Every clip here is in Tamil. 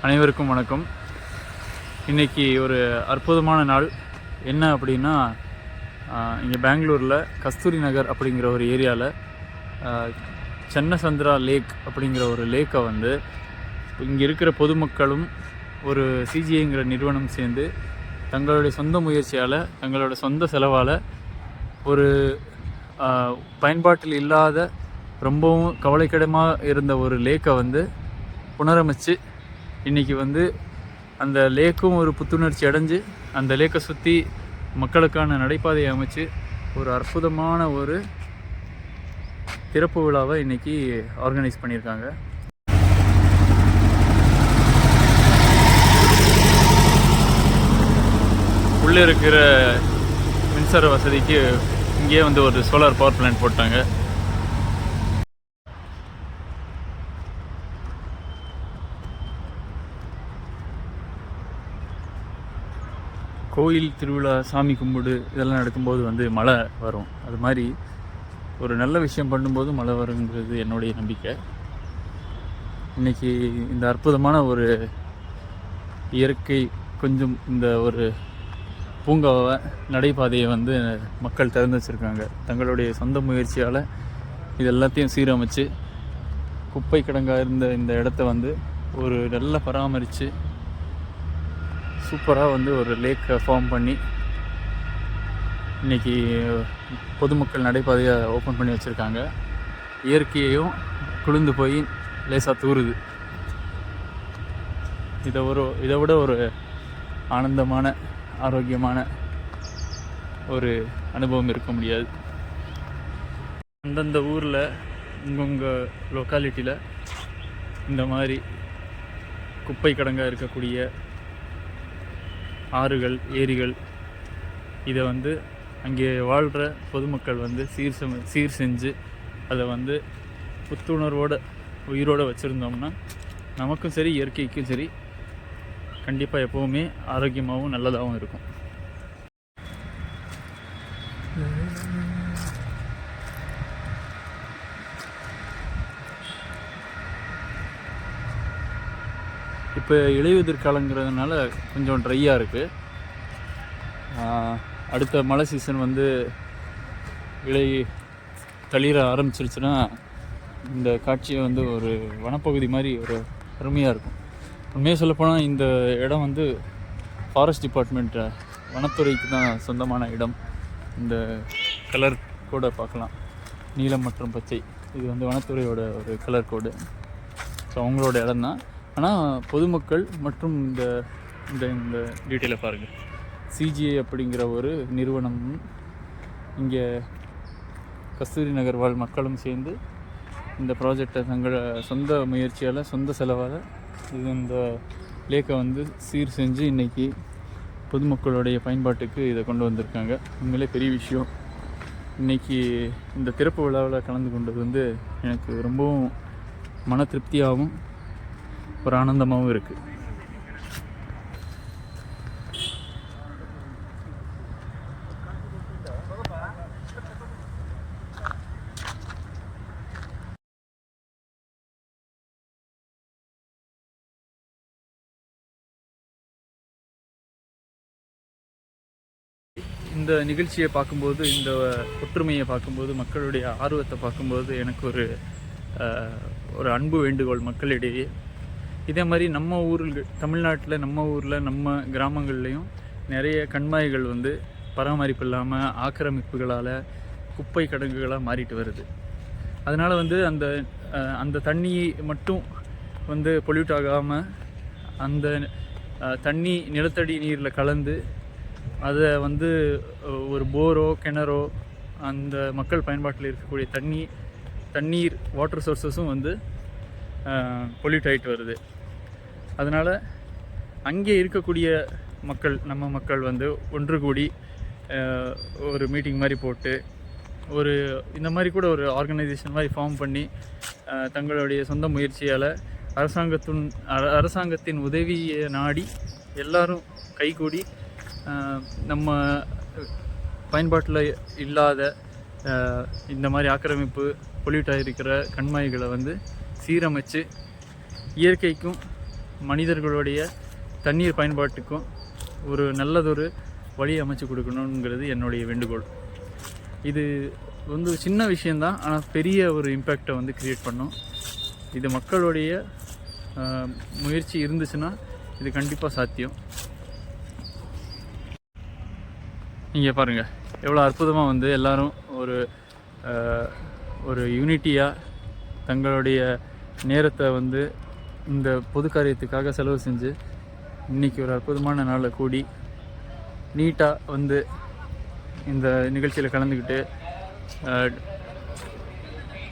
அனைவருக்கும் வணக்கம். இன்றைக்கி ஒரு அற்புதமான நாள். என்ன அப்படின்னா, இங்கே பெங்களூரில் கஸ்தூரி நகர் அப்படிங்கிற ஒரு ஏரியாவில் சென்னசந்திரா லேக் அப்படிங்கிற ஒரு லேக்கை வந்து இங்கே இருக்கிற பொதுமக்களும் ஒரு சிஜிஐங்கிற நிறுவனம் சேர்ந்து தங்களுடைய சொந்த முயற்சியால், தங்களோட சொந்த செலவால் ஒரு பயன்பாட்டில் இல்லாத ரொம்பவும் கவலைக்கிடமாக இருந்த ஒரு லேக்கை வந்து புனரமைச்சு இன்றைக்கி வந்து அந்த லேக்கும் ஒரு புத்துணர்ச்சி அடைஞ்சு அந்த லேக்கை சுற்றி மக்களுக்கான நடைபாதையை அமைச்சு ஒரு அற்புதமான ஒரு திறப்பு விழாவை இன்றைக்கி ஆர்கனைஸ் பண்ணியிருக்காங்க. உள்ளே இருக்கிற மின்சார வசதிக்கு இங்கேயே வந்து ஒரு சோலார் பவர் பிளான்ட் போட்டாங்க. கோயில் திருவிழா, சாமி கும்பிடு இதெல்லாம் நடக்கும்போது வந்து மழை வரும். அது மாதிரி ஒரு நல்ல விஷயம் பண்ணும்போது மழை வருங்கிறது என்னுடைய நம்பிக்கை. இன்றைக்கி இந்த அற்புதமான ஒரு இயற்கை கொஞ்சம் இந்த ஒரு பூங்காவை, நடைபாதையை வந்து மக்கள் திறந்து வச்சுருக்காங்க. தங்களுடைய சொந்த முயற்சியால் இது எல்லாத்தையும் சீரமைச்சு குப்பை கிடங்காக இருந்த இந்த இடத்த வந்து ஒரு நல்ல பராமரித்து சூப்பராக வந்து ஒரு லேக்கை ஃபார்ம் பண்ணி இன்றைக்கி பொதுமக்கள் நடைபாதையை ஓப்பன் பண்ணி வச்சுருக்காங்க. இயற்கையையும் குளிர்ந்து போய் லேசாக தூருது. இதை விட ஒரு ஆனந்தமான, ஆரோக்கியமான ஒரு அனுபவம் இருக்க முடியாது. அந்தந்த ஊரில், உங்கள் லொக்காலிட்டியில் இந்த மாதிரி குப்பை கிடங்காக இருக்கக்கூடிய ஆறுகள், ஏரிகள் இதை வந்து அங்கே வாழ்கிற பொதுமக்கள் வந்து சீர் செஞ்சு அதை வந்து புத்துணர்வோடு உயிரோடு வச்சுருந்தோம்னா நமக்கும் சரி, இயற்கைக்கும் சரி, கண்டிப்பாக எப்போவுமே ஆரோக்கியமாகவும் நல்லதாகவும் இருக்கும். இப்போ இலையுதிர் காலங்கிறதுனால கொஞ்சம் ட்ரையாக இருக்குது. அடுத்த மழை சீசன் வந்து இலை தளிர ஆரம்பிச்சிருச்சுன்னா இந்த காட்சியை வந்து ஒரு வனப்பகுதி மாதிரி ஒரு அருமையாக இருக்கும். உண்மையாக சொல்லப்போனால் இந்த இடம் வந்து ஃபாரஸ்ட் டிபார்ட்மெண்ட், வனத்துறைக்கு தான் சொந்தமான இடம். இந்த கலர் கோடை பார்க்கலாம், நீலம் மற்றும் பச்சை. இது வந்து வனத்துறையோட ஒரு கலர் கோடு. ஸோ அவங்களோட இடம் தான். ஆனால் பொதுமக்கள் மற்றும் இந்த இந்த டீட்டெயிலை பாருங்கள். சிஜிஐ அப்படிங்கிற ஒரு நிறுவனம், இங்கே கஸ்தூரி நகர் வாழ் மக்களும் சேர்ந்து இந்த ப்ராஜெக்டை தங்கள சொந்த முயற்சியால், சொந்த செலவால் இந்த லேக்கை வந்து சீர் செஞ்சு இன்றைக்கி பொதுமக்களுடைய பயன்பாட்டுக்கு இதை கொண்டு வந்திருக்காங்க. உண்மையிலே பெரிய விஷயம். இன்றைக்கி இந்த திறப்பு விழாவில் கலந்து கொண்டது வந்து எனக்கு ரொம்பவும் மன திருப்தியாகவும் ஒரு ஆனந்தமாகவும் இருக்குது. இந்த நிகழ்ச்சியை பார்க்கும்போது, இந்த ஒற்றுமையை பார்க்கும்போது, மக்களுடைய ஆர்வத்தை பார்க்கும்போது எனக்கு ஒரு அன்பு வேண்டுகோள் மக்களிடையே. இதே மாதிரி நம்ம ஊர்கள், தமிழ்நாட்டில் நம்ம ஊரில், நம்ம கிராமங்கள்லேயும் நிறைய கண்மாய்கள் வந்து பராமரிப்பு இல்லாமல் ஆக்கிரமிப்புகளால் குப்பை கிடங்குகளாக மாறிட்டு வருது. அதனால் வந்து அந்த தண்ணி மட்டும் வந்து பொல்யூட் ஆகாமல் அந்த தண்ணி நிலத்தடி நீரில் கலந்து அதை வந்து ஒரு போரோ, கிணறோ, அந்த மக்கள் பயன்பாட்டில் இருக்கக்கூடிய தண்ணீர் வாட்டர் சோர்ஸஸும் வந்து பொல்யூட் ஆகிட்டு வருது. அதனால் அங்கே இருக்கக்கூடிய மக்கள், நம்ம மக்கள் வந்து ஒன்று கூடி ஒரு மீட்டிங் மாதிரி போட்டு இந்த மாதிரி கூட ஒரு ஆர்கனைசேஷன் மாதிரி ஃபார்ம் பண்ணி தங்களுடைய சொந்த முயற்சியால் அரசாங்கத்தின் உதவியை நாடி எல்லாரும் கைகூடி நம்ம பயன்பாட்டில் இல்லாத இந்த மாதிரி ஆக்கிரமிப்பு, பொல்யூட் ஆகிருக்கிற கண்மாய்களை வந்து சீரமைச்சு இயற்கைக்கும் மனிதர்களுடைய தண்ணீர் பயன்பாட்டுக்கும் ஒரு நல்லதொரு வழி அமைச்சு கொடுக்கணுங்கிறது என்னுடைய வேண்டுகோள். இது வந்து சின்ன விஷயந்தான், ஆனால் பெரிய ஒரு இம்பேக்டை வந்து க்ரியேட் பண்ணும். இது மக்களுடைய முயற்சி இருந்துச்சுன்னா இது கண்டிப்பாக சாத்தியம். இங்கே பாருங்கள் எவ்வளோ அற்புதமாக வந்து எல்லோரும் ஒரு யூனிட்டியாக தங்களுடைய நேரத்தை வந்து இந்த பொது காரியத்துக்காக செலவு செஞ்சு இன்றைக்கி ஒரு அற்புதமான நாளில் கூடி நீட்டாக வந்து இந்த நிகழ்ச்சியில் கலந்துக்கிட்டு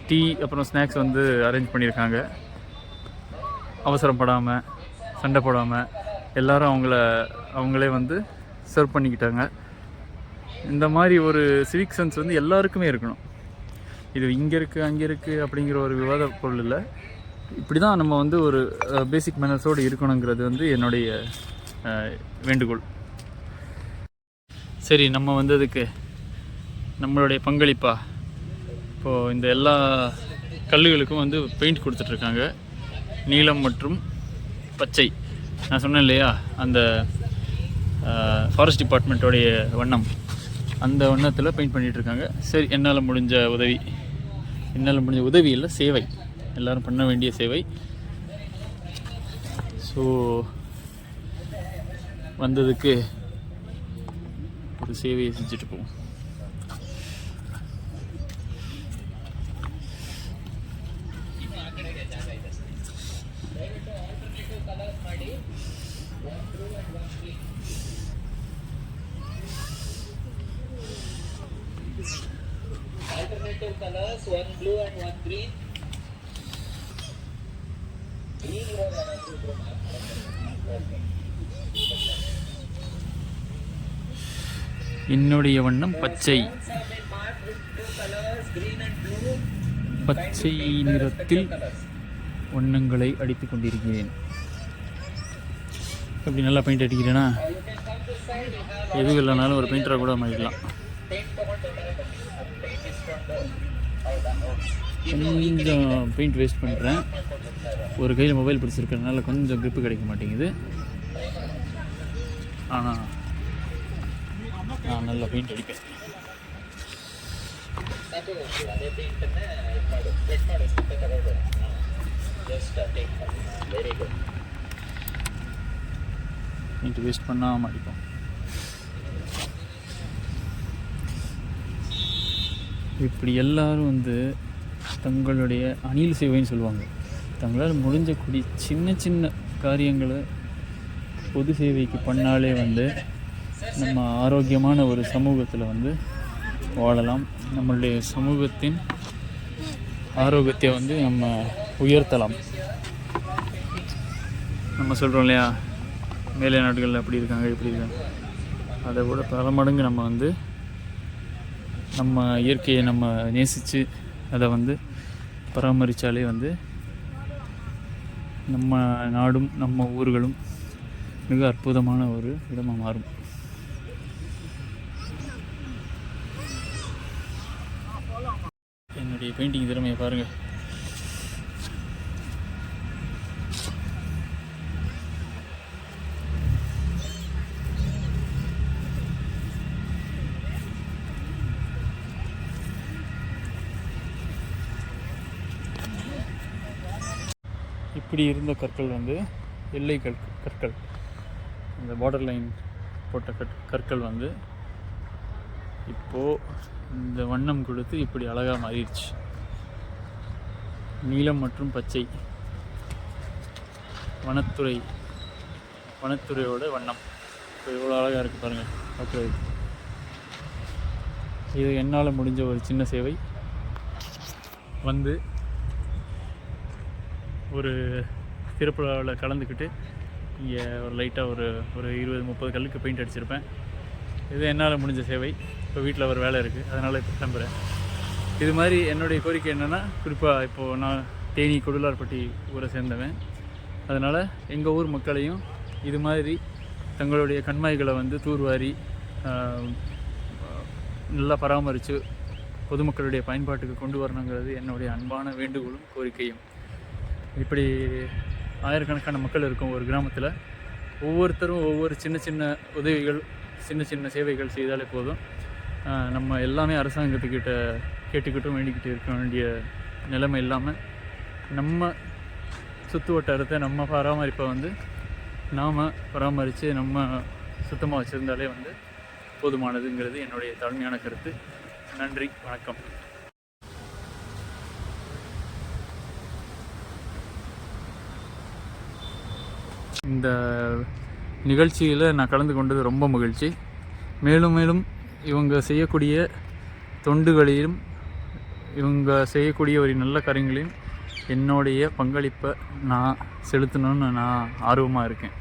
டீ அப்புறம் ஸ்நாக்ஸ் வந்து அரேஞ்ச் பண்ணியிருக்காங்க. அவசரப்படாமல் சண்டை போடாமல் எல்லோரும் அவங்களே வந்து சர்வ் பண்ணிக்கிட்டாங்க. இந்த மாதிரி ஒரு சிவிக் சென்ஸ் வந்து எல்லாருக்குமே இருக்கணும். இது இங்கே இருக்குது அங்கே இருக்குது அப்படிங்கிற ஒரு விவாத பொருள் இல்லை. இப்படி தான் நம்ம வந்து ஒரு பேசிக் மேனர்ஸோடு இருக்கணுங்கிறது வந்து என்னுடைய வேண்டுகோள். சரி, நம்ம வந்ததுக்கு நம்மளுடைய பங்களிப்பா இப்போது இந்த எல்லா கல்லுகளுக்கும் வந்து பெயிண்ட் கொடுத்துட்ருக்காங்க. நீலம் மற்றும் பச்சை, நான் சொன்னேன் இல்லையா, அந்த ஃபாரஸ்ட் டிபார்ட்மெண்ட்டோடைய வண்ணம், அந்த வண்ணத்தில் பெயிண்ட் பண்ணிகிட்ருக்காங்க. சரி, என்னால் முடிஞ்ச உதவி இல்லை, சேவை, எல்லோரும் பண்ண வேண்டிய சேவை. ஸோ வந்ததுக்கு ஒரு சேவையை செஞ்சுட்டு போவோம். Alternative colors, one blue and one green. Green you have another group. என்னுடைய வண்ணம் பச்சை. பச்சை நிறத்தில் வண்ணங்களை அடித்து கொண்டிருக்கிறேன். அப்படி நல்லா பெயிண்ட் அடிக்கிறேன்னா எது இல்லைனாலும் ஒரு பெயிண்டரை கூட மாறிடலாம். கொஞ்சம் பெயிண்ட் வேஸ்ட் பண்ணுறேன். ஒரு கையில் மொபைல் பிடிச்சிருக்கிறதுனால கொஞ்சம் க்ரிப்பு கிடைக்க மாட்டேங்குது. ஆனால் நான் நல்லா பெயிண்ட் அடிப்பேன். பெயிண்ட் வேஸ்ட் பண்ணாமல் அடிப்போம். இப்படி எல்லாரும் வந்து தங்களுடைய அணில் சேவைன்னு சொல்லுவாங்க. தங்களால் முடிஞ்சக்கூடிய சின்ன சின்ன காரியங்களை பொது சேவைக்கு பண்ணாலே வந்து நம்ம ஆரோக்கியமான ஒரு சமூகத்தில் வந்து வாழலாம். நம்மளுடைய சமூகத்தின் ஆரோக்கியத்தை வந்து நம்ம உயர்த்தலாம். நம்ம சொல்கிறோம் இல்லையா, மேலை நாடுகளில் அப்படி இருக்காங்க இப்படி இருக்காங்க, அதை விட பல மடங்கு நம்ம வந்து நம்ம இயற்கையை நம்ம நேசித்து அதை வந்து பராமரித்தாலே வந்து நம்ம நாடும் நம்ம ஊர்களும் மிக அற்புதமான ஒரு இடமாக மாறும். என்னுடைய பெயிண்டிங் திறமையை பாருங்கள். இப்படி இருந்த கற்கள் வந்து எல்லை கற்கள், இந்த பார்டர் லைன் போட்ட கற்கள் வந்து இப்போது இந்த வண்ணம் கொடுத்து இப்படி அழகாக மாறிடுச்சு. நீலம் மற்றும் பச்சை, வனத்துறையோட வண்ணம் இப்போ எவ்வளோ அழகாக இருக்குது பாருங்கள் பார்க்குறது. இது என்னால் முடிஞ்ச ஒரு சின்ன சேவை. வந்து ஒரு திருப்புழாவில் கலந்துக்கிட்டு இங்கே ஒரு லைட்டாக ஒரு 20-30 கல்லுக்கு பெயிண்ட் அடிச்சிருப்பேன். இது என்னால் முடிஞ்ச சேவை. இப்போ வீட்டில் ஒரு வேலை இருக்குது, அதனால் இப்போ கிளம்புறேன். இது மாதிரி என்னுடைய கோரிக்கை என்னென்னா, குறிப்பாக இப்போது நான் தேனி கொடுலார்பட்டி ஊரை சேர்ந்தவன். அதனால் எங்கள் ஊர் மக்களையும் இது மாதிரி தங்களுடைய கண்மாய்களை வந்து தூர்வாரி நல்லா பராமரித்து பொதுமக்களுடைய பயன்பாட்டுக்கு கொண்டு வரணுங்கிறது என்னுடைய அன்பான வேண்டுகோளும் கோரிக்கையும். இப்படி ஆயிரக்கணக்கான மக்கள் இருக்கும் ஒரு கிராமத்தில். ஒவ்வொருத்தரும் ஒவ்வொரு சின்ன சின்ன உதவிகள், சின்ன சின்ன சேவைகள் செய்தாலே போதும். நம்ம எல்லாமே அரசாங்கத்துக்கிட்ட கேட்டுக்கிட்டும் வேண்டிக்கிட்டு இருக்க வேண்டிய நிலைமை இல்லாமல் நம்ம சுற்று வட்டாரத்தை நம்ம பராமரிப்பை வந்து நாம் பராமரித்து நம்ம சுத்தமாக வச்சுருந்தாலே வந்து போதுமானதுங்கிறது என்னுடைய தாழ்மையான கருத்து. நன்றி, வணக்கம். இந்த நிகழ்ச்சியில் நான் கலந்து கொண்டது ரொம்ப மகிழ்ச்சி. மேலும் மேலும் இவங்க செய்யக்கூடிய தொண்டுகளையும் இவங்க செய்யக்கூடிய ஒரு நல்ல காரியங்களையும் என்னுடைய பங்களிப்பை நான் செலுத்தணும்னு நான் ஆர்வமாக இருக்கேன்.